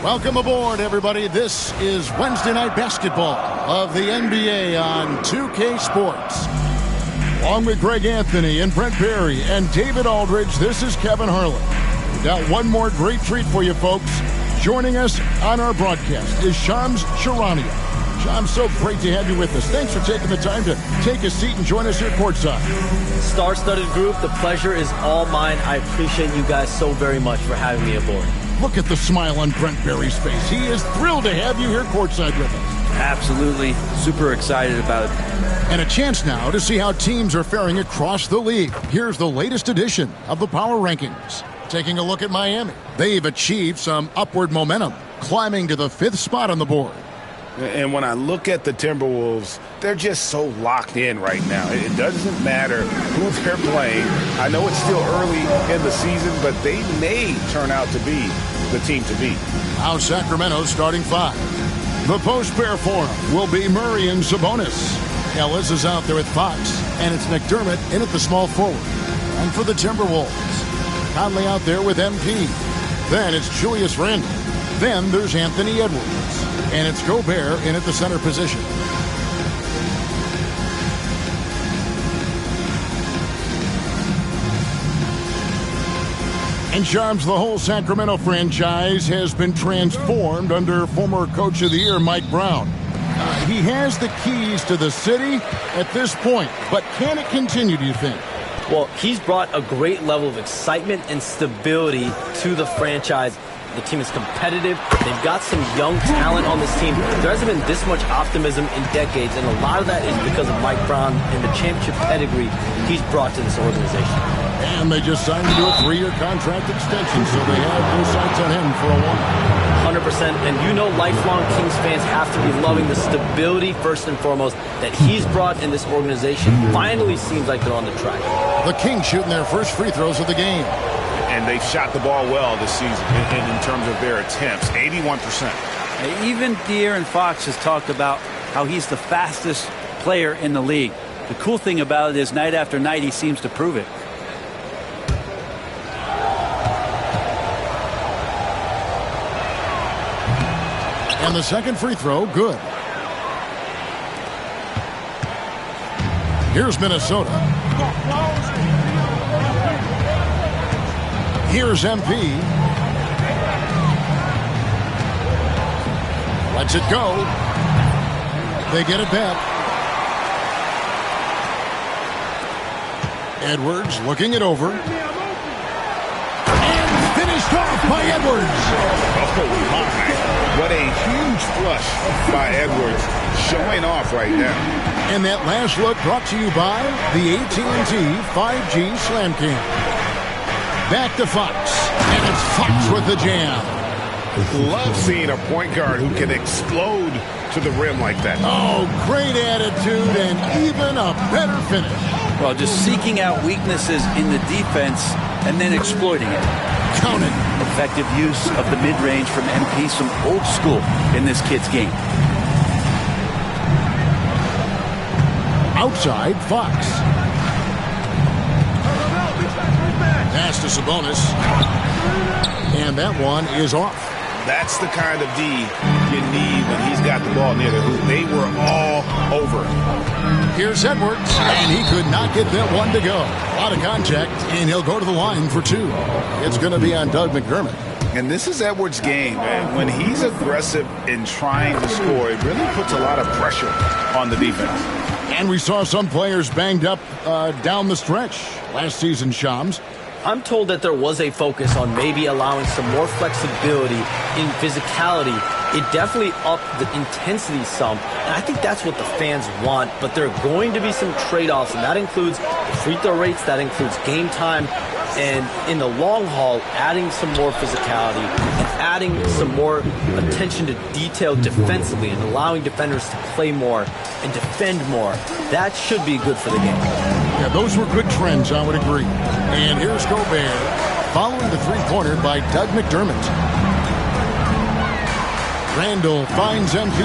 Welcome aboard, everybody. This is Wednesday Night Basketball of the NBA on 2K Sports. Along with Greg Anthony and Brent Barry and David Aldridge, this is Kevin Harlan. We've got one more great treat for you folks. Joining us on our broadcast is Shams Charania. Shams, so great to have you with us. Thanks for taking the time to take a seat and join us here courtside. Star-studded group, the pleasure is all mine. I appreciate you guys so very much for having me aboard. Look at the smile on Brent Barry's face. He is thrilled to have you here courtside with us. Absolutely. Super excited about it. And a chance now to see how teams are faring across the league. Here's the latest edition of the Power Rankings. Taking a look at Miami. They've achieved some upward momentum, climbing to the 5th spot on the board. And when I look at the Timberwolves, they're just so locked in right now. It doesn't matter who they're playing. I know it's still early in the season, but they may turn out to be the team to beat. Now Sacramento's starting 5. The post-pair for him will be Murray and Sabonis. Ellis is out there with Fox, and it's McDermott in at the small forward. And for the Timberwolves, Conley out there with MP. Then it's Julius Randle. Then there's Anthony Edwards. And it's Gobert in at the center position. And Shams, the whole Sacramento franchise has been transformed under former Coach of the Year Mike Brown. He has the keys to the city at this point, but can it continue, do you think? Well, he's brought a great level of excitement and stability to the franchise. The team is competitive. They've got some young talent on this team. There hasn't been this much optimism in decades, and a lot of that is because of Mike Brown and the championship pedigree he's brought to this organization. And they just signed him to a 3-year contract extension, so they have no sights on him for a while. 100%. And you know lifelong Kings fans have to be loving the stability, first and foremost, that he's brought in this organization. Finally seems like they're on the track. The Kings shooting their first free throws of the game. And they've shot the ball well this season in terms of their attempts, 81%. Even De'Aaron Fox has talked about how he's the fastest player in the league. The cool thing about it is night after night he seems to prove it. And the second free throw, good. Here's Minnesota. Here's MP. Lets it go. They get it back. Edwards looking it over. And finished off by Edwards. Oh, my. What a huge flush by Edwards, showing off right now. And that last look brought to you by the AT&T 5G Slam Cam. Back to Fox, and it's Fox with the jam. Love seeing a point guard who can explode to the rim like that. Oh, great attitude and even a better finish. Well, just seeking out weaknesses in the defense and then exploiting it. Count it. Effective use of the mid-range from MP, some old school in this kid's game. Outside, Fox. Pass to Sabonis. And that one is off. That's the kind of D you need when he's got the ball near the hoop. They were all over him. Here's Edwards, and he could not get that one to go. A lot of contact, and he'll go to the line for 2. It's going to be on Doug McDermott. And this is Edwards' game, man. When he's aggressive in trying to score, it really puts a lot of pressure on the defense. And we saw some players banged up down the stretch last season, Shams. I'm told that there was a focus on maybe allowing some more flexibility in physicality. It definitely upped the intensity some, and I think that's what the fans want, but there are going to be some trade-offs, and that includes free throw rates, that includes game time, and in the long haul, adding some more physicality and adding some more attention to detail defensively and allowing defenders to play more and defend more. That should be good for the game. Yeah, those were good trends, I would agree. And here's Gobert, following the three-pointer by Doug McDermott. Randall finds MP.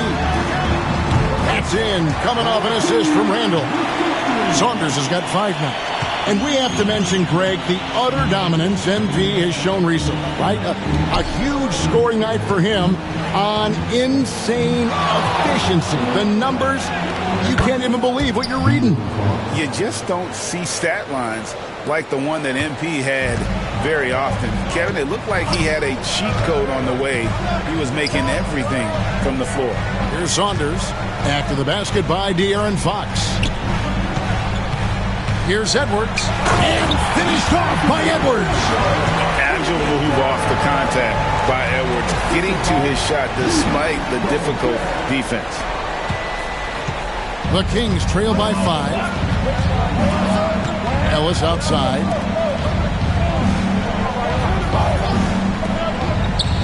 That's in. Coming off an assist from Randall. Saunders has got 5 now. And we have to mention, Greg, the utter dominance MP has shown recently, right? A huge scoring night for him on insane efficiency. The numbers, you can't even believe what you're reading. You just don't see stat lines like the one that MP had very often. Kevin, it looked like he had a cheat code on the way. He was making everything from the floor. Here's Saunders after the basket by De'Aaron Fox. Here's Edwards, and finished off by Edwards. Agile move off the contact by Edwards, getting to his shot despite the difficult defense. The Kings trail by 5. Ellis outside.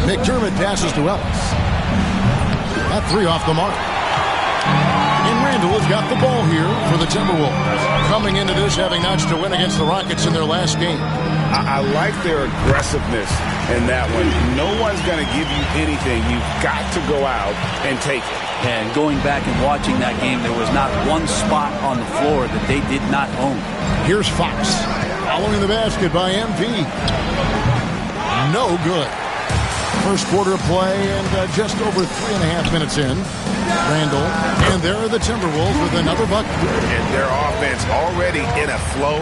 McDermott passes to Ellis. That 3 off the mark. And Randall has got the ball here for the Timberwolves. Coming into this having notched a win against the Rockets in their last game. I like their aggressiveness in that one. No one's going to give you anything. You've got to go out and take it. And going back and watching that game, there was not one spot on the floor that they did not own. Here's Fox. Following the basket by MP. No good. First quarter of play and just over 3.5 minutes in. Randall, and there are the Timberwolves with another bucket. And their offense already in a flow.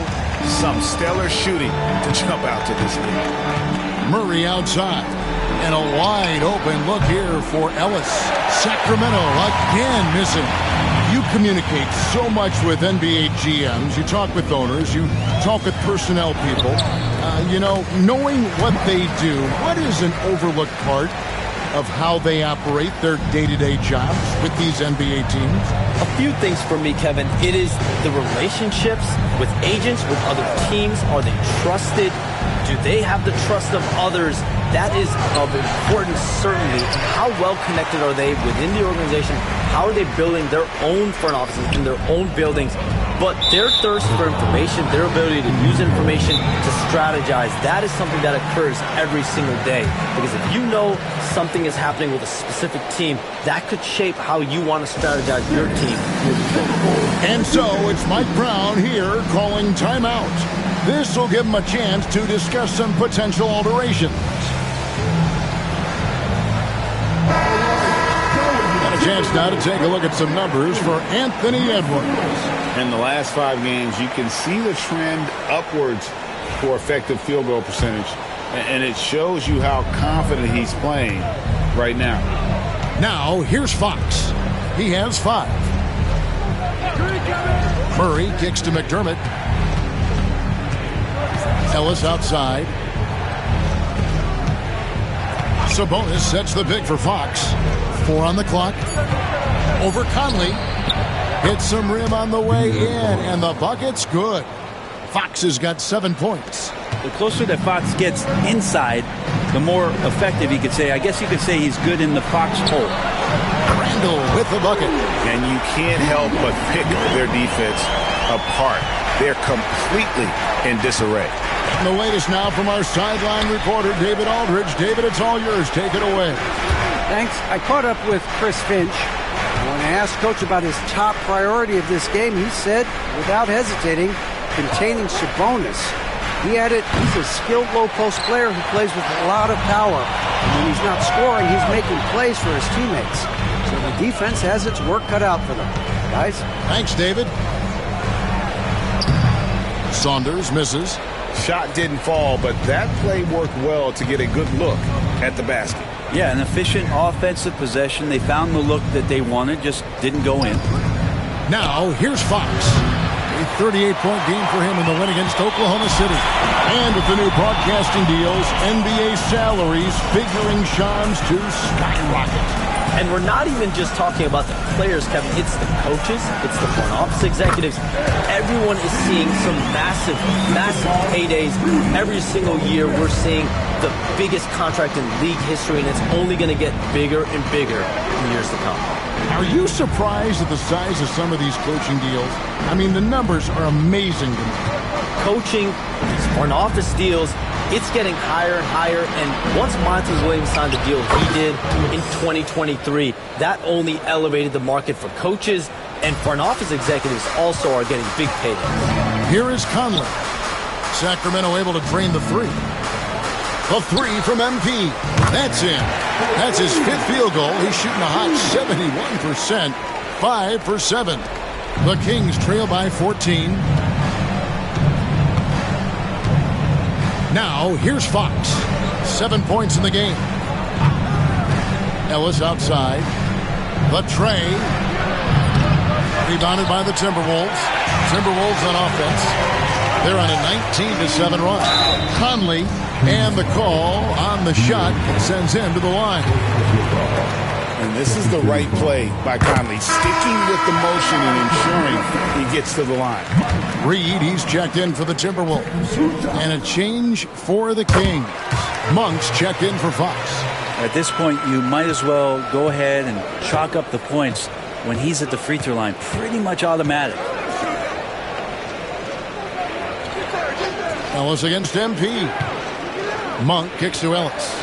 Some stellar shooting to jump out to this lead. Murray outside. And a wide open look here for Ellis. Sacramento again missing. You communicate so much with NBA GMs. You talk with owners. You talk with personnel people. Knowing what they do, what is an overlooked part of how they operate their day-to-day jobs with these NBA teams? A few things for me, Kevin. It is the relationships with agents, with other teams. Are they trusted? Do they have the trust of others? That is of importance, certainly. And how well connected are they within the organization? How are they building their own front offices in their own buildings? But their thirst for information, their ability to use information to strategize, that is something that occurs every single day. Because if you know something is happening with a specific team, that could shape how you want to strategize your team. And so it's Mike Brown here calling timeout. This will give him a chance to discuss some potential alterations. Got a chance now to take a look at some numbers for Anthony Edwards. In the last 5 games, you can see the trend upwards for effective field goal percentage. And it shows you how confident he's playing right now. Now, here's Fox. He has 5. Murray kicks to McDermott. Ellis outside. Sabonis sets the pick for Fox. 4 on the clock. Over Conley. Hits some rim on the way in, and the bucket's good. Fox has got 7 points. The closer that Fox gets inside, the more effective he could say. I guess you could say he's good in the Fox hole. Randall with the bucket. And you can't help but pick their defense apart. They're completely in disarray. And the latest now from our sideline reporter, David Aldridge. David, it's all yours. Take it away. Thanks. I caught up with Chris Finch. When I asked Coach about his top priority of this game, he said, without hesitating, containing Sabonis. He added, he's a skilled low-post player who plays with a lot of power. And when he's not scoring, he's making plays for his teammates. So the defense has its work cut out for them. Guys? Thanks, David. Saunders misses. Shot didn't fall, but that play worked well to get a good look at the basket. Yeah, an efficient offensive possession. They found the look that they wanted, just didn't go in. Now, here's Fox. A 38-point game for him in the win against Oklahoma City. And with the new broadcasting deals, NBA salaries figuring Sean's to skyrocket. And we're not even just talking about the players, Kevin. It's the coaches. It's the front office executives. Everyone is seeing some massive, massive paydays. Every single year we're seeing the biggest contract in league history, and it's only going to get bigger and bigger in years to come. Are you surprised at the size of some of these coaching deals? I mean, the numbers are amazing to me. Coaching, these front office deals, it's getting higher and higher. And once Monty Williams signed the deal he did in 2023, that only elevated the market for coaches, and front office executives also are getting big paydays. Here is Conley. Sacramento able to drain the three. The three from MP. That's in. That's his 5th field goal. He's shooting a hot 71%. 5 for 7. The Kings trail by 14. Now, here's Fox. 7 points in the game. Ellis outside. The tray. Rebounded by the Timberwolves. Timberwolves on offense. They're on a 19-7 run. Conley, and the call on the shot sends him to the line. And this is the right play by Conley, sticking with the motion and ensuring he gets to the line. Reed, he's checked in for the Timberwolves. And a change for the Kings. Monk's checked in for Fox. At this point, you might as well go ahead and chalk up the points when he's at the free throw line. Pretty much automatic. Ellis against MP. Monk kicks to Ellis.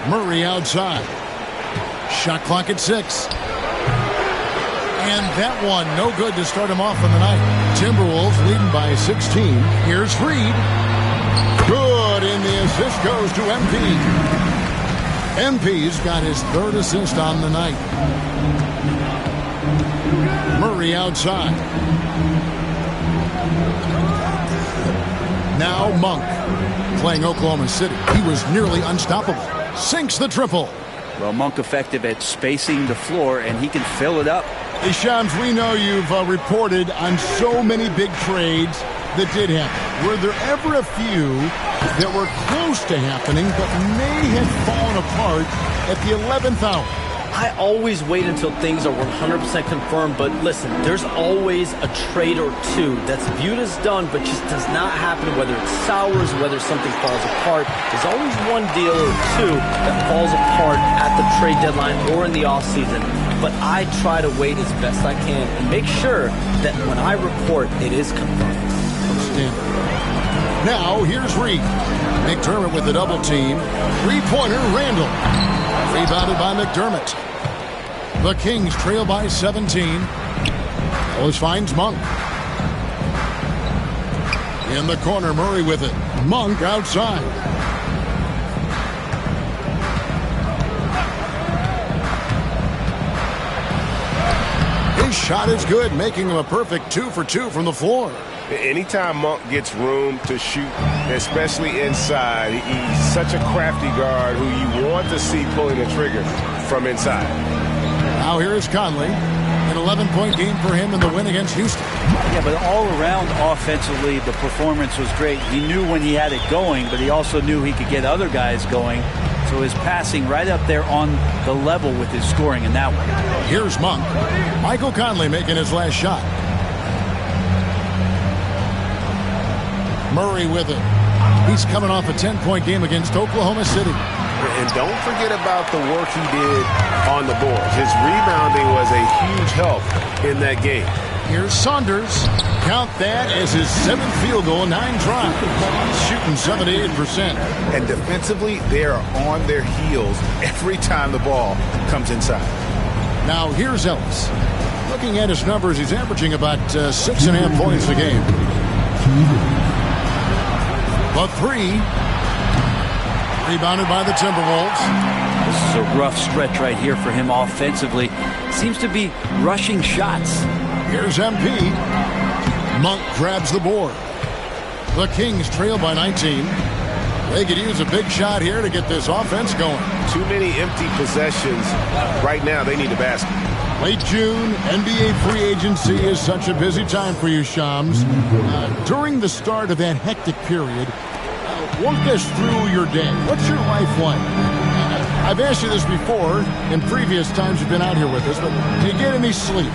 Murray outside. Shot clock at 6. And that one no good to start him off on the night. Timberwolves leading by 16. Here's Reed. Good, and the assist goes to MP. MP's got his 3rd assist on the night. Murray outside. Now Monk playing Oklahoma City. He was nearly unstoppable. Sinks the triple. Well, Monk effective at spacing the floor, and he can fill it up. Hey, Shams, we know you've reported on so many big trades that did happen. Were there ever a few that were close to happening but may have fallen apart at the 11th hour? I always wait until things are 100% confirmed, but listen, there's always a trade or two that's viewed as done but just does not happen, whether it's sours, whether something falls apart. There's always one deal or two that falls apart at the trade deadline or in the offseason. But I try to wait as best I can and make sure that when I report, it is confirmed. Now, here's Reed. McDermott with the double team. Three-pointer, Randall. Rebounded by McDermott. The Kings trail by 17. Ellis finds Monk. In the corner, Murray with it. Monk outside. His shot is good, making him a perfect 2 for 2 from the floor. Anytime Monk gets room to shoot, especially inside, he's such a crafty guard who you want to see pulling the trigger from inside. Now here is Conley. An 11-point game for him in the win against Houston. Yeah, but all around offensively, the performance was great. He knew when he had it going, but he also knew he could get other guys going. So his passing right up there on the level with his scoring in that one. Here's Monk. Michael Conley making his last shot. Murray with it. He's coming off a 10-point game against Oklahoma City. And don't forget about the work he did on the boards. His rebounding was a huge help in that game. Here's Saunders. Count that as his 7th field goal, 9 tries. He's shooting 78%. And defensively, they are on their heels every time the ball comes inside. Now here's Ellis. Looking at his numbers, he's averaging about 6.5 points a game. The three. Rebounded by the Timberwolves. This is a rough stretch right here for him offensively. Seems to be rushing shots. Here's MP. Monk grabs the board. The Kings trail by 19. They could use a big shot here to get this offense going. Too many empty possessions. Right now, they need a basket. Late June, NBA free agency is such a busy time for you, Shams. During the start of that hectic period, walk us through your day. What's your life like? I've asked you this before in previous times you've been out here with us, but do you get any sleep?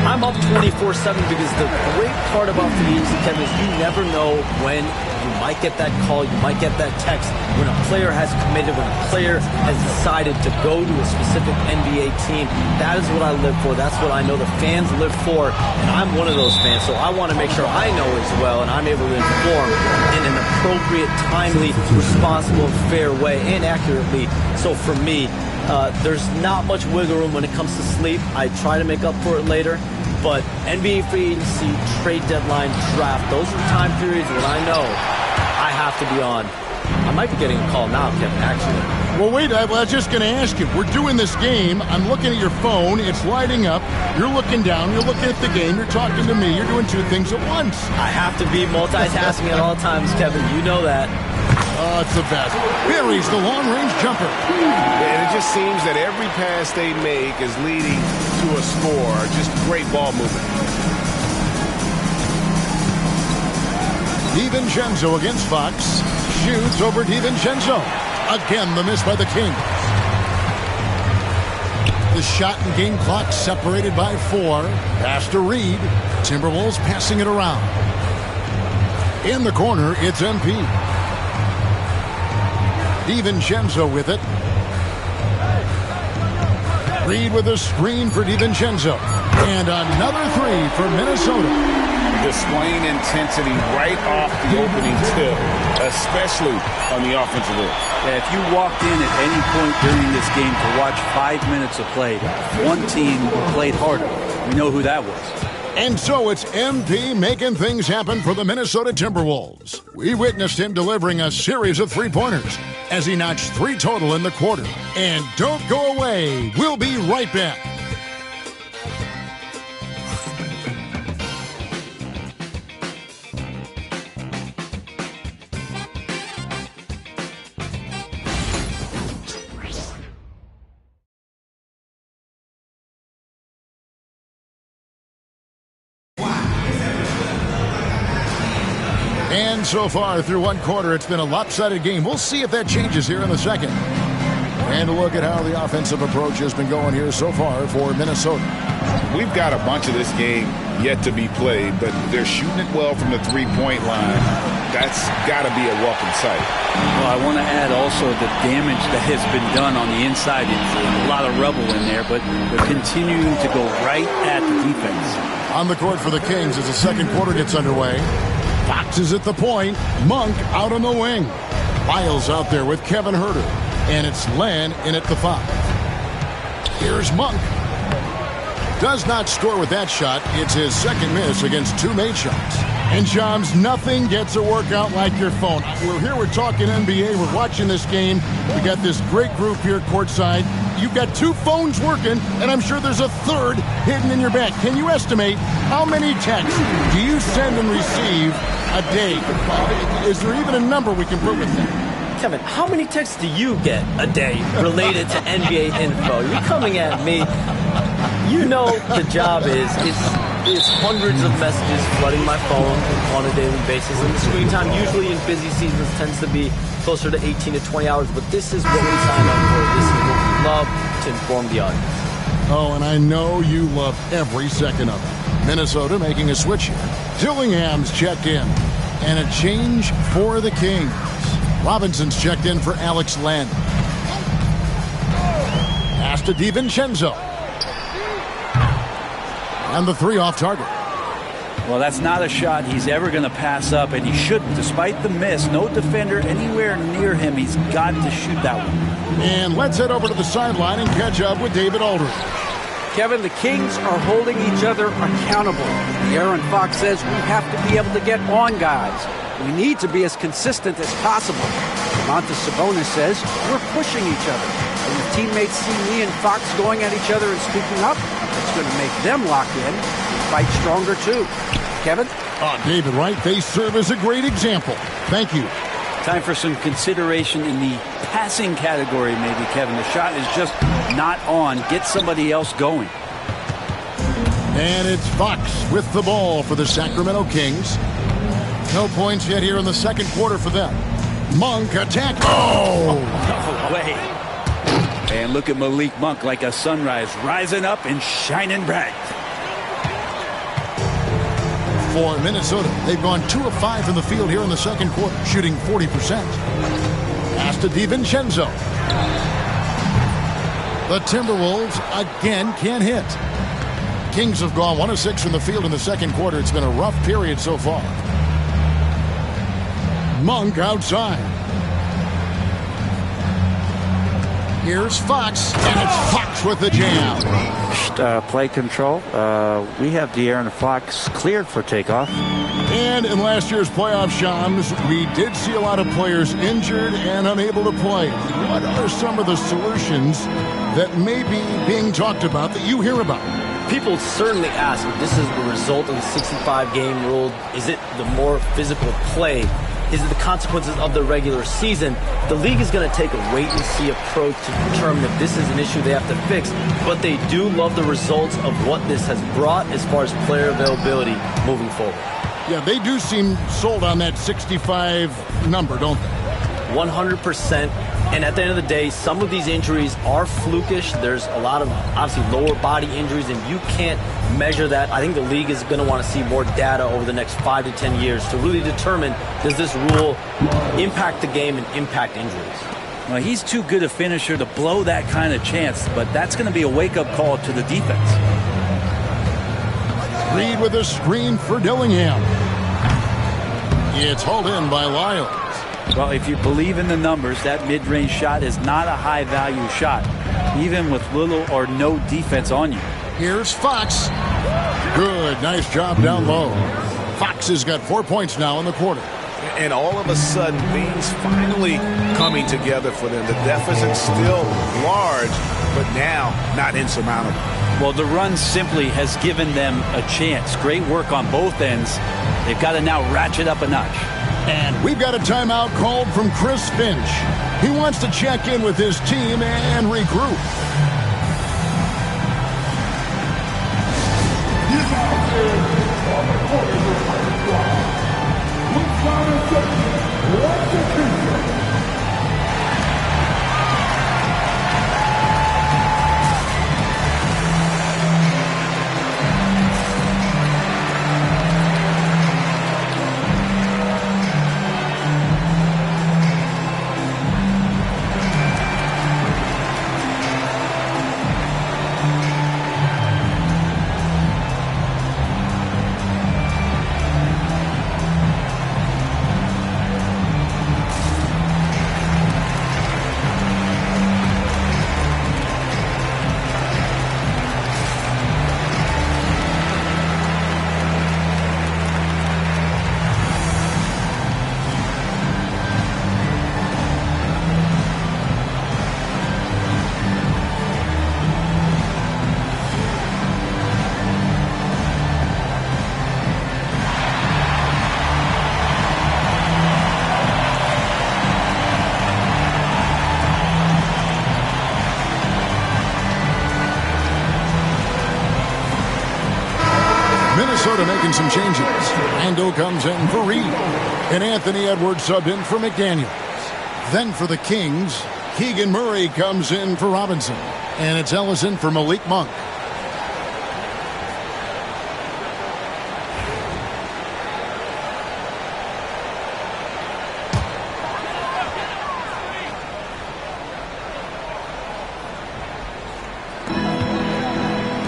I'm up 24/7 because the great part about free agency, Kevin, is you never know when you might get that call, you might get that text. When a player has committed, when a player has decided to go to a specific NBA team, that is what I live for. That's what I know the fans live for, and I'm one of those fans. So I want to make sure I know as well, and I'm able to inform in an appropriate, timely, responsible, fair way, and accurately. So for me, there's not much wiggle room when it comes to sleep. I try to make up for it later. But NBA free agency, trade deadline, draft, those are the time periods when I know I have to be on. I might be getting a call now, Kevin, actually. Well, wait, I was just going to ask you. We're doing this game. I'm looking at your phone. It's lighting up. You're looking down. You're looking at the game. You're talking to me. You're doing two things at once. I have to be multitasking at all times, Kevin. You know that. Oh, it's the best. Buries the long-range jumper. And it just seems that every pass they make is leading to a score. Just great ball movement. DiVincenzo against Fox. Shoots over DiVincenzo. Again, the miss by the Kings. The shot and game clock separated by 4. Pass to Reed. Timberwolves passing it around. In the corner, it's MP. DiVincenzo with it. Reed with a screen for DiVincenzo. And another 3 for Minnesota. Displaying intensity right off the opening tip, especially on the offensive end. Yeah, if you walked in at any point during this game to watch 5 minutes of play, one team played harder. We know who that was. And so it's MP making things happen for the Minnesota Timberwolves. We witnessed him delivering a series of three-pointers as he notched 3 total in the quarter. And don't go away. We'll be right back. And so far through one quarter, it's been a lopsided game. We'll see if that changes here in the second. And look at how the offensive approach has been going here so far for Minnesota. We've got a bunch of this game yet to be played, but they're shooting it well from the three-point line. That's got to be a welcome sight. Well, I want to add also the damage that has been done on the inside. A lot of rubble in there, but they're continuing to go right at the defense. On the court for the Kings as the second quarter gets underway. Fox is at the point. Monk out on the wing. Lyles out there with Kevin Huerter. And it's Len in at the 5. Here's Monk. Does not score with that shot. It's his second miss against 2 made shots. And Shams, nothing gets a workout like your phone. We're here, we're talking NBA, we're watching this game. We got this great group here courtside. You've got 2 phones working, and I'm sure there's a third hidden in your bag. Can you estimate how many texts do you send and receive a day? Is there even a number we can put with that? Kevin, how many texts do you get a day related to NBA info? You're coming at me. You know the job is hundreds of messages flooding my phone on a daily basis. And the screen time usually in busy seasons tends to be closer to 18 to 20 hours. But this is what we signed up for. This is what we love to inform the audience. Oh, and I know you love every second of it. Minnesota making a switch here. Dillingham's checked in. And a change for the Kings. Robinson's checked in for Alex Len. Pass to DiVincenzo. And the 3 off target. Well, that's not a shot he's ever going to pass up, and he shouldn't. Despite the miss, no defender anywhere near him. He's got to shoot that one. And let's head over to the sideline and catch up with David Aldridge. Kevin, the Kings are holding each other accountable. Aaron Fox says we have to be able to get on guys. We need to be as consistent as possible. Domantas Sabonis says we're pushing each other. And if teammates see me and Fox going at each other and speaking up, it's going to make them lock in and fight stronger too. Kevin? David Wright, they serve as a great example. Thank you. Time for some consideration in the passing category, maybe, Kevin. The shot is just not on. Get somebody else going. And it's Fox with the ball for the Sacramento Kings. No points yet here in the second quarter for them. Monk attack. Oh! No way. And look at Malik Monk like a sunrise, rising up and shining bright. for Minnesota. They've gone 2 of 5 from the field here in the second quarter, shooting 40%. Pass to DiVincenzo. The Timberwolves again can't hit. Kings have gone 1 of 6 from the field in the second quarter. It's been a rough period so far. Monk outside. Here's Fox, and it's Fox with the jam. Play control. We have De'Aaron Fox cleared for takeoff. And in last year's playoff, Shams, we did see a lot of players injured and unable to play. What are some of the solutions that may be being talked about that you hear about? People certainly ask if this is the result of the 65-game rule. Is it the more physical play? Is it the consequences of the regular season? The league is going to take a wait-and-see approach to determine if this is an issue they have to fix. But they do love the results of what this has brought as far as player availability moving forward. Yeah, they do seem sold on that 65 number, don't they? 100%. And at the end of the day, some of these injuries are flukish. There's a lot of, obviously, lower body injuries, and you can't measure that. I think the league is going to want to see more data over the next 5 to 10 years to really determine, does this rule impact the game and impact injuries? Well, he's too good a finisher to blow that kind of chance, but that's going to be a wake-up call to the defense. Reed with a screen for Dillingham. It's hauled in by Lyles. Well, if you believe in the numbers, that mid-range shot is not a high-value shot, even with little or no defense on you. Here's Fox. Good, nice job down low. Fox has got 4 points now in the quarter. And all of a sudden, things finally coming together for them. The deficit's still large, but now not insurmountable. Well, the run simply has given them a chance. Great work on both ends. They've got to now ratchet up a notch. And we've got a timeout called from Chris Finch. He wants to check in with his team and regroup. Minnesota making some changes. Randall comes in for Reed. And Anthony Edwards subbed in for McDaniels. Then for the Kings, Keegan Murray comes in for Robinson. And it's Ellison for Malik Monk.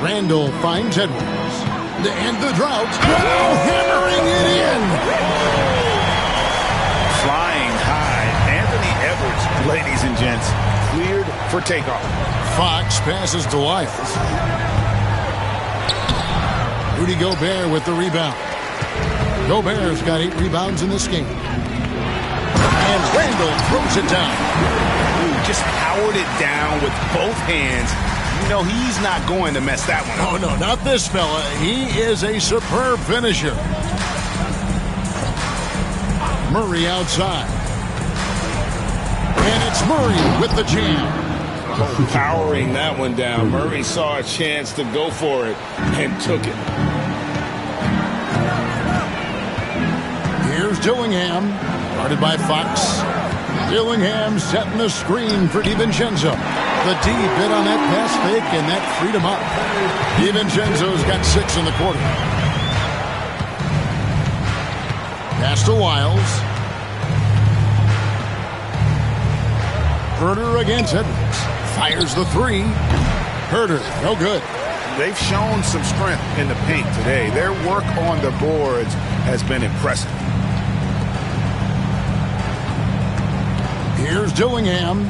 Randall finds Edwards. And the drought. Oh, hammering it in. Flying high. Anthony Edwards, ladies and gents, cleared for takeoff. Fox passes to Lyles. Rudy Gobert with the rebound. Gobert's got 8 rebounds in this game. And Randall throws it down. Ooh, just powered it down with both hands. You know, he's not going to mess that one up. Oh, no, not this fella. He is a superb finisher. Murray outside. And it's Murray with the jam. Oh, powering that one down. Murray saw a chance to go for it and took it. Here's Dillingham, guarded by Fox. Dillingham setting the screen for DiVincenzo. The D bit on that pass fake, and that freed him up. DiVincenzo's got 6 in the quarter. Pass to Wiles. Herter against Edwards. Fires the three. Herter, no good. They've shown some strength in the paint today. Their work on the boards has been impressive. Here's Dillingham.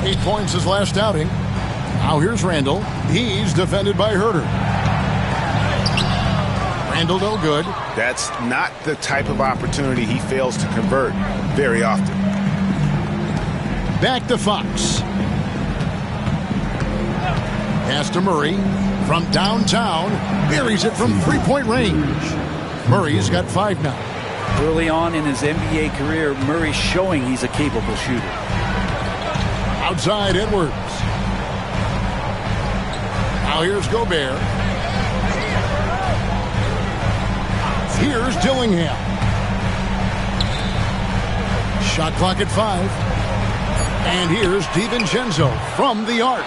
8 points his last outing. Now here's Randall. He's defended by Herter. Randall no good. That's not the type of opportunity he fails to convert very often. Back to Fox. Pass to Murray. From downtown, buries it from three-point range. Murray's got 5 now. Early on in his NBA career, Murray's showing he's a capable shooter. Outside Edwards. Now here's Gobert. Here's Dillingham. Shot clock at 5. And here's DiVincenzo from the arc.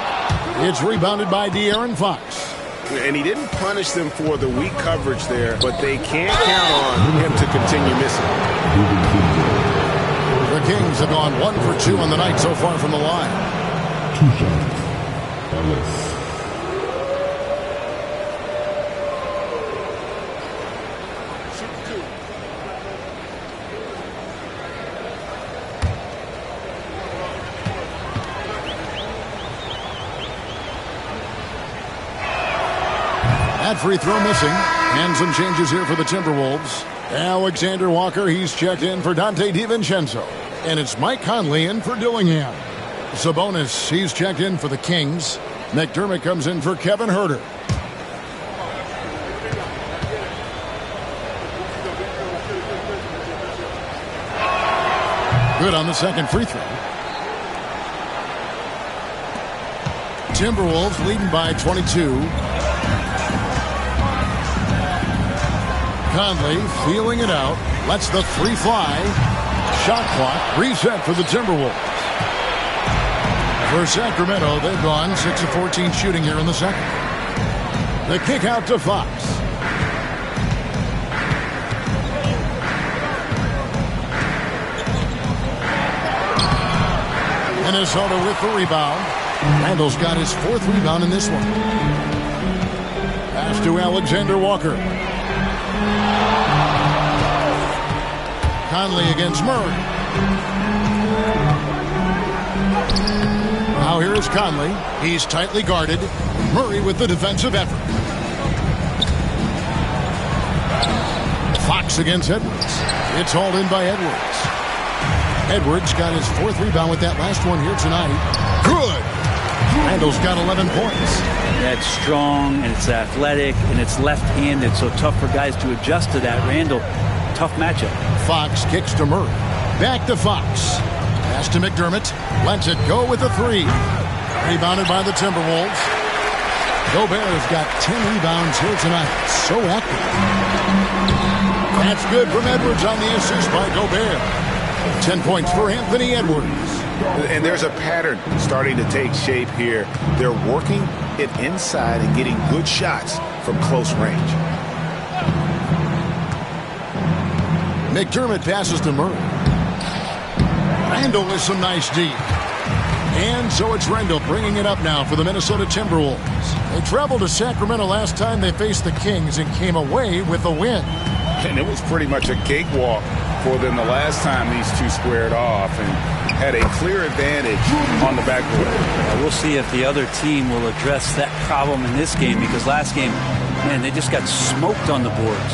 It's rebounded by De'Aaron Fox. And he didn't punish them for the weak coverage there, but they can't count on him to continue missing. The Kings have gone 1 for 2 on the night so far from the line. 2 shots. Dallas. That free throw missing. And some changes here for the Timberwolves. Alexander Walker, he's checked in for Donte DiVincenzo. And it's Mike Conley in for Dillingham. Sabonis, he's checked in for the Kings. McDermott comes in for Kevin Herter. Good on the second free throw. Timberwolves leading by 22. Conley feeling it out. Lets the three fly. Shot clock reset for the Timberwolves. For Sacramento, they've gone 6 of 14 shooting here in the second. The kick out to Fox. Minnesota with the rebound. Randall's got his 4th rebound in this one. Pass to Alexander Walker. Conley against Murray. Now here is Conley. He's tightly guarded. Murray with the defensive effort. Fox against Edwards. It's hauled in by Edwards. Edwards got his 4th rebound with that last one here tonight. Good. Randall's got 11 points. That's strong, and it's athletic, and it's left-handed, so tough for guys to adjust to that. Randall, tough matchup. Fox kicks to Murray. Back to Fox. Pass to McDermott. Lets it go with the 3. Rebounded by the Timberwolves. Gobert's got 10 rebounds here tonight. So active. That's good from Edwards on the assist by Gobert. 10 points for Anthony Edwards. And there's a pattern starting to take shape here. They're working it inside and getting good shots from close range. McDermott passes to Murray. Randall with some nice D. And so it's Randall bringing it up now for the Minnesota Timberwolves. They traveled to Sacramento last time they faced the Kings and came away with a win. And it was pretty much a cakewalk for them the last time these two squared off and had a clear advantage on the backcourt. We'll see if the other team will address that problem in this game, because last game, man, they just got smoked on the boards.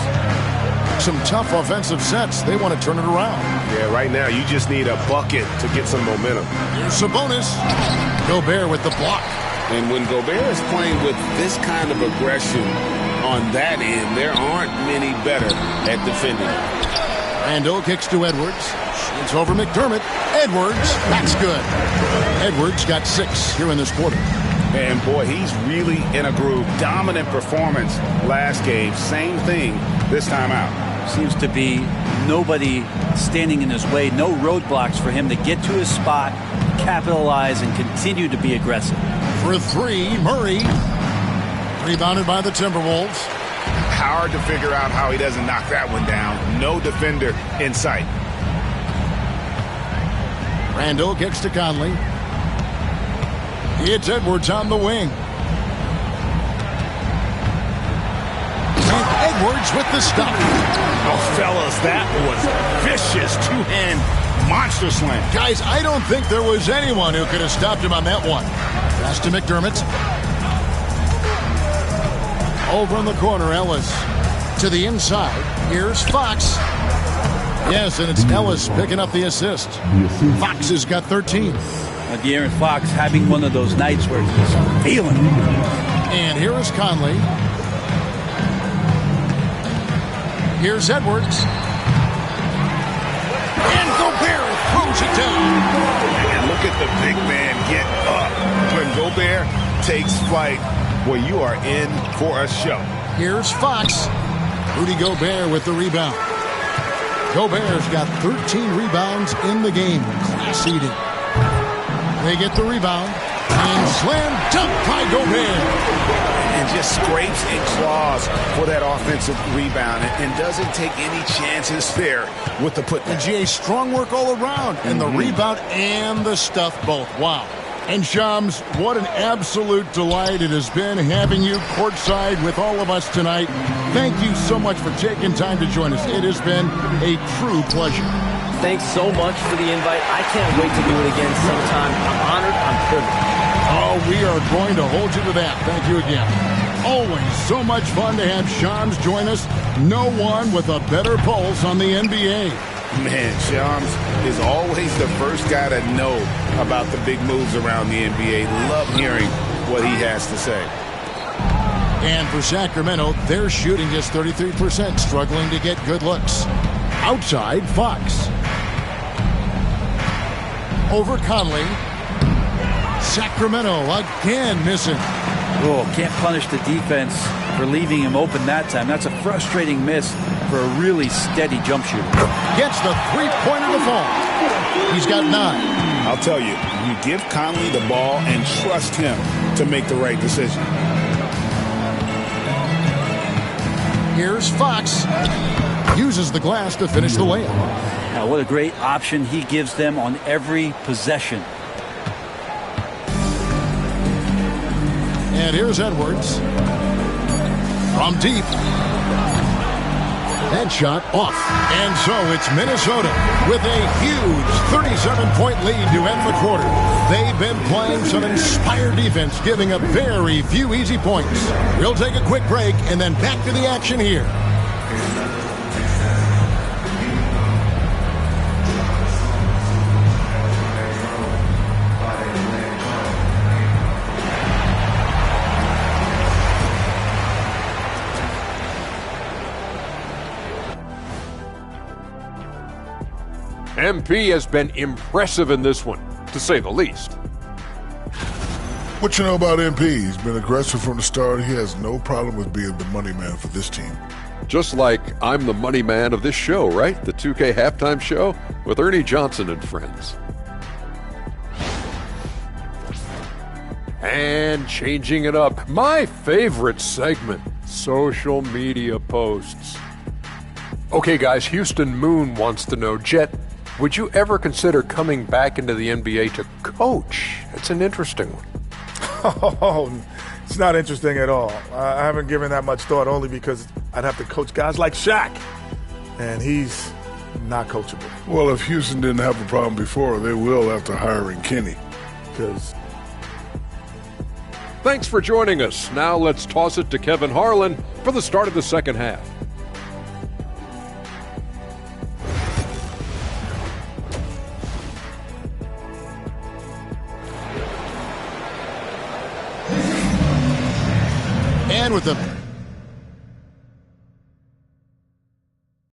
Some tough offensive sets. They want to turn it around. Yeah, right now you just need a bucket to get some momentum. Here's Sabonis. Gobert with the block. And when Gobert is playing with this kind of aggression on that end, there aren't many better at defending. Randall kicks to Edwards. It's over McDermott. Edwards, that's good. Edwards got 6 here in this quarter. And boy, he's really in a groove. Dominant performance last game. Same thing this time out. Seems to be nobody standing in his way. No roadblocks for him to get to his spot, capitalize, and continue to be aggressive. For 3, Murray. Rebounded by the Timberwolves. hard to figure out how he doesn't knock that one down. No defender in sight. Randall kicks to Conley. It's Edwards on the wing. And Edwards with the stop. Oh, fellas, that was vicious two-hand monster slam. Guys, I don't think there was anyone who could have stopped him on that one. Pass to McDermott. Over in the corner, Ellis. To the inside. Here's Fox. Yes, and it's Ellis picking up the assist. Fox has got 13. De'Aaron Fox having one of those nights where he's feeling it. And here is Conley. Here's Edwards. And Gobert throws it down. And look at the big man get up. When Gobert takes flight, well, you are in for a show. Here's Fox. Rudy Gobert with the rebound. Gobert's got 13 rebounds in the game. Class eating. They get the rebound. And slam dunk by Gobert. And just scrapes and claws for that offensive rebound and doesn't take any chances there with the putback. And GA, strong work all around. And the rebound and the stuff both. Wow. And Shams, what an absolute delight it has been having you courtside with all of us tonight. Thank you so much for taking time to join us. It has been a true pleasure. Thanks so much for the invite. I can't wait to do it again sometime. I'm honored. I'm privileged. Oh, we are going to hold you to that. Thank you again. Always so much fun to have Shams join us. No one with a better pulse on the NBA. Man, Shams is always the first guy to know about the big moves around the NBA. Love hearing what he has to say. And for Sacramento, they're shooting just 33%, struggling to get good looks. Outside, Fox. Over Conley. Sacramento again missing. Oh, can't punish the defense for leaving him open that time. That's a frustrating miss for a really steady jump shooter. Gets the three-pointer to fall. He's got 9. I'll tell you, you give Conley the ball and trust him to make the right decision. Here's Fox. Uses the glass to finish the layup. Now, what a great option he gives them on every possession. And here's Edwards. From deep. That shot off. And so it's Minnesota with a huge 37-point lead to end the quarter. They've been playing some inspired defense, giving up very few easy points. We'll take a quick break and then back to the action here. MP has been impressive in this one, to say the least. What you know about MP? He's been aggressive from the start. He has no problem with being the money man for this team. Just like I'm the money man of this show, right? The 2K halftime show with Ernie Johnson and friends. And changing it up, my favorite segment, social media posts. Okay, guys, Houston Moon wants to know, Jet, would you ever consider coming back into the NBA to coach? It's an interesting one. Oh, it's not interesting at all. I haven't given that much thought, only because I'd have to coach guys like Shaq, and he's not coachable. Well, if Houston didn't have a problem before, they will after hiring Kenny. Because thanks for joining us. Now let's toss it to Kevin Harlan for the start of the second half. And with the